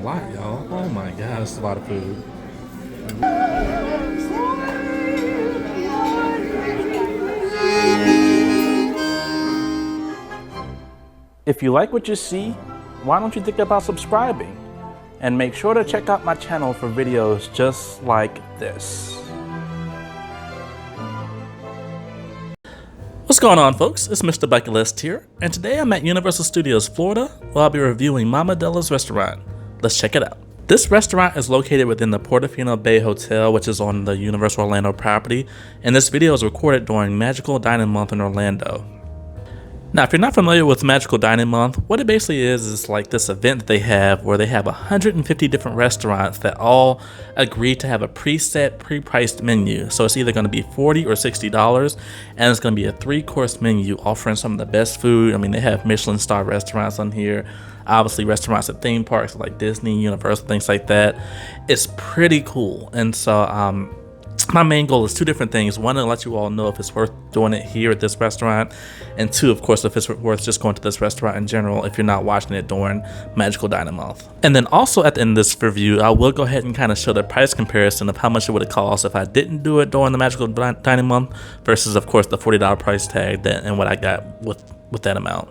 A lot, y'all. Oh my god, that's a lot of food. If you like what you see, why don't you think about subscribing? And make sure to check out my channel for videos just like this. What's going on, folks? It's MrBucketlist here, and today I'm at Universal Studios Florida, where I'll be reviewing Mama Della's restaurant. Let's check it out. This restaurant is located within the Portofino Bay Hotel, which is on the Universal Orlando property, and this video is recorded during Magical Dining Month in Orlando. Now, if you're not familiar with Magical Dining Month, what it basically is like this event that they have where they have 150 different restaurants that all agree to have a preset, pre-priced menu. So it's either going to be $40 or $60, and it's going to be a 3-course menu offering some of the best food. I mean, they have Michelin star restaurants on here, obviously restaurants at theme parks like Disney, Universal, things like that. It's pretty cool. And so, my main goal is 2 different things. One, to let you all know if it's worth doing it here at this restaurant, and 2, of course, if it's worth just going to this restaurant in general if you're not watching it during Magical Dining Month. And then also at the end of this review, I will go ahead and kind of show the price comparison of how much it would have cost if I didn't do it during the Magical Dining Month versus, of course, the $40 price tag and what I got with that amount.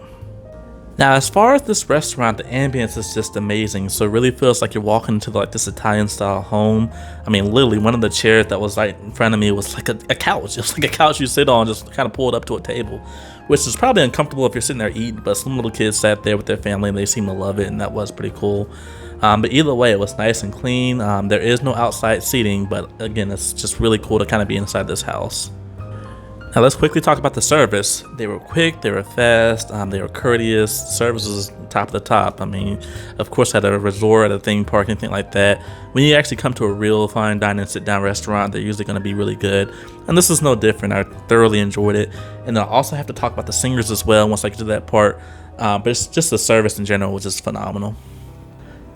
Now, as far as this restaurant, the ambience is just amazing. So it really feels like you're walking into like this Italian style home. I mean, literally one of the chairs that was right in front of me was like a couch. It's like a couch you sit on, just kind of pulled up to a table, which is probably uncomfortable if you're sitting there eating, but some little kids sat there with their family and they seemed to love it, and that was pretty cool. But either way, it was nice and clean. There is no outside seating, but again, it's just really cool to kind of be inside this house. Now let's quickly talk about the service. They were quick, they were fast, they were courteous. Service was top of the top. I mean, of course, at a resort, at a theme park, anything like that, when you actually come to a real fine dining sit-down restaurant, they're usually going to be really good. And this is no different. I thoroughly enjoyed it. And I also have to talk about the singers as well once I get to that part. But it's just the service in general was just phenomenal.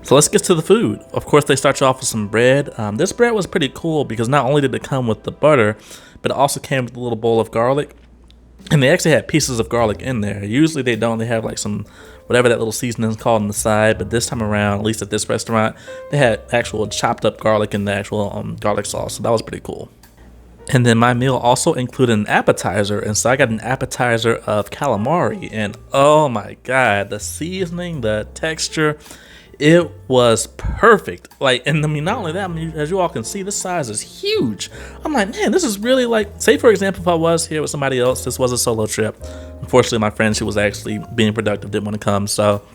So let's get to the food. Of course, they start you off with some bread. This bread was pretty cool because not only did it come with the butter, but it also came with a little bowl of garlic. And they actually had pieces of garlic in there. Usually they don't. They have like some, whatever that little seasoning is called on the side. But this time around, at least at this restaurant, they had actual chopped up garlic in the actual garlic sauce. So that was pretty cool. And then my meal also included an appetizer, and so I got an appetizer of calamari, and oh my god, the seasoning, the texture, it was perfect. Like, and I mean, not only that, I mean, as you all can see, this size is huge. I'm like, man, this is really like, say for example, if I was here with somebody else, this was a solo trip. Unfortunately, my friend, she was actually being productive, didn't want to come, so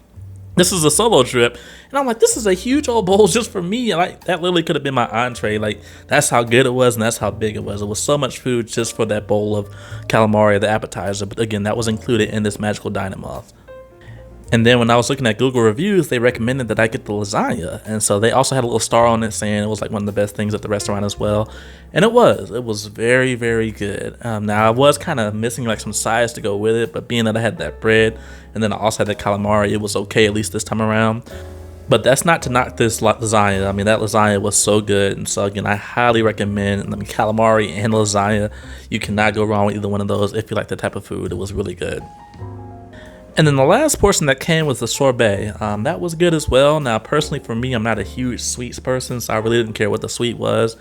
this is a solo trip, and I'm like, this is a huge old bowl just for me. Like, that literally could have been my entree. Like, that's how good it was, and that's how big it was. It was so much food just for that bowl of calamari, the appetizer. But again, that was included in this Magical Dining Month. And then when I was looking at Google reviews, they recommended that I get the lasagna. And so they also had a little star on it saying it was like one of the best things at the restaurant as well. And it was very, very good. Now I was kind of missing like some sides to go with it, but being that I had that bread and then I also had the calamari, it was okay at least this time around. But that's not to knock this lasagna. I mean, that lasagna was so good. And so again, I highly recommend, calamari and lasagna. You cannot go wrong with either one of those if you like that type of food. It was really good. And then the last portion that came was the sorbet. That was good as well. Now, personally for me, I'm not a huge sweets person, so I really didn't care what the sweet was.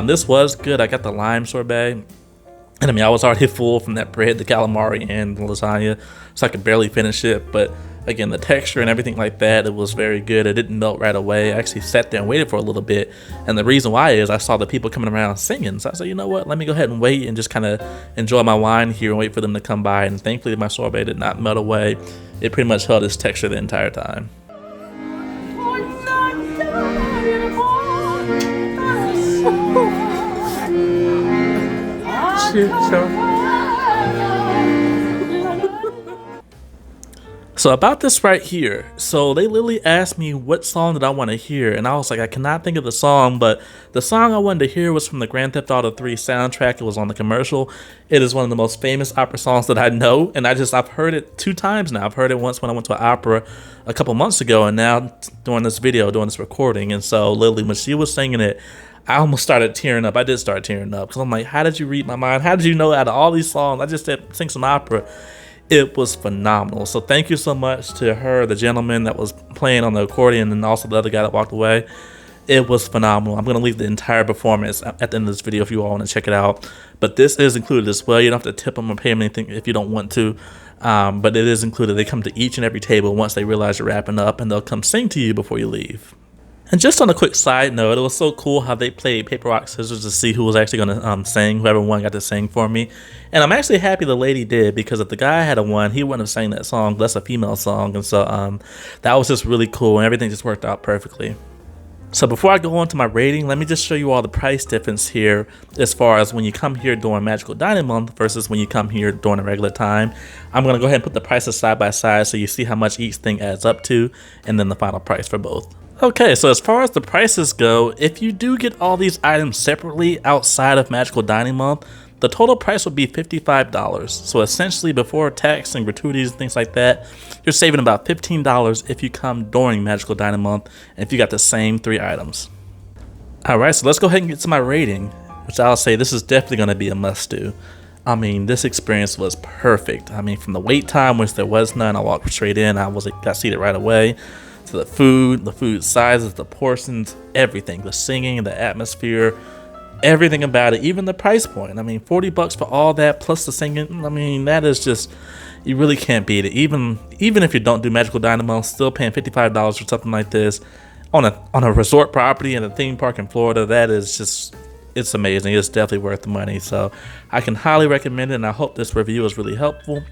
This was good. I got the lime sorbet. And I mean, I was already full from that bread, the calamari, and the lasagna, so I could barely finish it. But again, the texture and everything like that, it was very good. It didn't melt right away. I actually sat there and waited for a little bit. And the reason why is I saw the people coming around singing. So I said, you know what, let me go ahead and wait and just kind of enjoy my wine here and wait for them to come by. And thankfully, my sorbet did not melt away. It pretty much held its texture the entire time. So about this right here, so they literally asked me what song did I want to hear, and I was like, I cannot think of the song, but the song I wanted to hear was from the Grand Theft Auto 3 soundtrack. It was on the commercial. It is one of the most famous opera songs that I know, and I've heard it 2 times now. I've heard it once when I went to an opera a couple months ago, and now doing this video, doing this recording, and so literally when she was singing it, I almost started tearing up. I did start tearing up, because I'm like, how did you read my mind? How did you know out of all these songs, I just sing some opera? It was phenomenal. So thank you so much to her, the gentleman that was playing on the accordion, and also the other guy that walked away. It was phenomenal. I'm going to leave the entire performance at the end of this video if you all want to check it out. But this is included as well. You don't have to tip them or pay them anything if you don't want to. But it is included. They come to each and every table once they realize you're wrapping up, and they'll come sing to you before you leave. And just on a quick side note, it was so cool how they played paper, rock, scissors to see who was actually going to sing. Whoever won got to sing for me. And I'm actually happy the lady did, because if the guy had won, he wouldn't have sang that song. That's a female song. And so that was just really cool, and everything just worked out perfectly. So before I go on to my rating, let me just show you all the price difference here as far as when you come here during Magical Dining Month versus when you come here during a regular time. I'm going to go ahead and put the prices side by side so you see how much each thing adds up to, and then the final price for both. Okay, so as far as the prices go, if you do get all these items separately outside of Magical Dining Month, the total price would be $55. So essentially, before tax and gratuities and things like that, you're saving about $15 if you come during Magical Dining Month and if you got the same 3 items. Alright, so let's go ahead and get to my rating, which I'll say this is definitely going to be a must-do. I mean, this experience was perfect. I mean, from the wait time, which there was none, I walked straight in, got seated right away, to the food sizes, the portions, everything, the singing, the atmosphere, everything about it, even the price point. I mean, $40 for all that plus the singing. I mean, that is just, you really can't beat it. Even if you don't do Magical Dining Month, still paying $55 for something like this on a resort property in a theme park in Florida, that is just, it's amazing. It's definitely worth the money. So I can highly recommend it, and I hope this review is really helpful.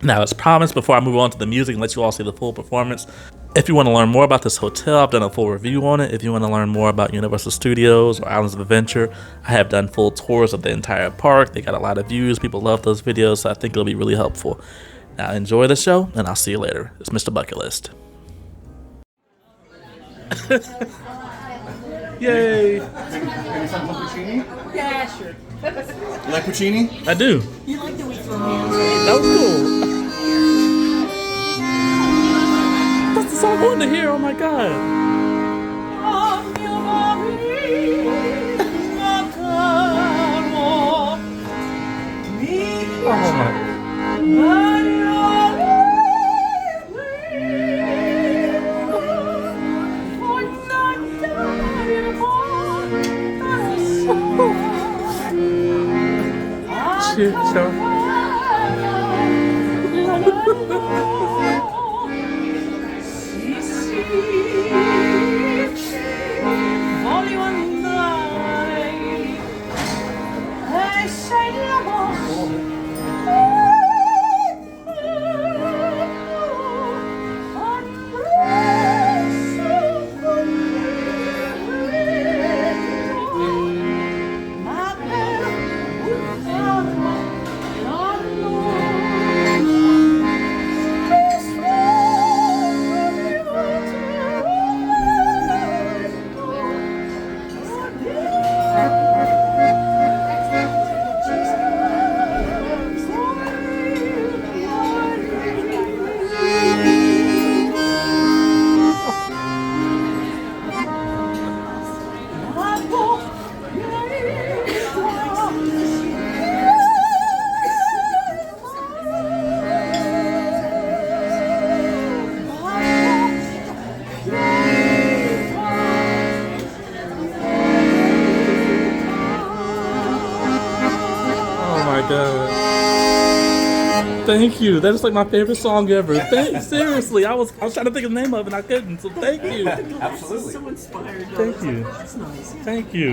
Now, as promised, before I move on to the music and let you all see the full performance, if you want to learn more about this hotel, I've done a full review on it. If you want to learn more about Universal Studios or Islands of Adventure, I have done full tours of the entire park. They got a lot of views. People love those videos, so I think it'll be really helpful. Now, enjoy the show, and I'll see you later. It's Mr. Bucket List. Yay! Maybe some puppuccini? Yeah, sure. You like puccini? I do. You like the way from hands. That was cool. That's so fun to hear. Oh my god. Oh my. Voglio andare e sei l'amore. Thank you. That is like my favorite song ever. Seriously, I was trying to think of the name of it and I couldn't. So thank you. Absolutely. So inspired. Thank you. That's nice. Thank you.